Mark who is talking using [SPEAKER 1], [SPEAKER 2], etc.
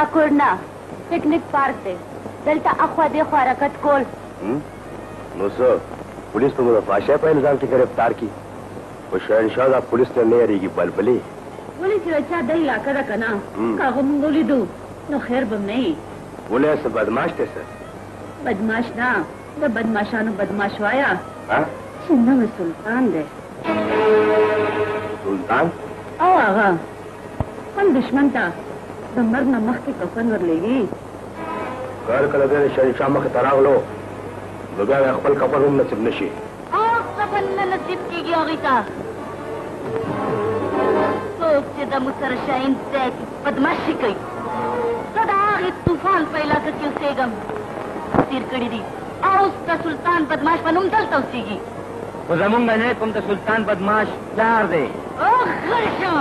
[SPEAKER 1] دا کور نه پکنیک پارک دی دلته اخوا دېخوا حرکت کول
[SPEAKER 2] نو څه پولیس ته مو د فحاشۍ په الزام کې ګرفتار کړي خو شهنشاه دا پولیس ته نه یېرېږي بلبلې
[SPEAKER 1] ولې چې د چا د علاقه ده که نه که هغه مونږ ولیدو نو خیر به نه وي
[SPEAKER 2] ولې څه بدماش دی څه
[SPEAKER 1] بدماش نه د بدماشانو بدماش وایه چې نوی سلطان دی
[SPEAKER 2] سلطان
[SPEAKER 1] او هغه خپل دشمن ته د مرګ نه مخکې کفن ورلېږي
[SPEAKER 2] کار کله دی د شهنشاه مخې ته راغلو نو بیا خپل کفن هم نصیب نه شي
[SPEAKER 1] کفن نه نصیب کېږي هغې ته څوک چې د موږ سره شاهین ځای کې بدماشي کوي زه د هغې طوفان په علاقه کې اوسېږم تېر کړي دي اوس د سلطان بدماش په نوم دلته اوسېږي
[SPEAKER 3] خو زمونږ نه کوم د سلطان بدماش پلار دی
[SPEAKER 1] غلی شه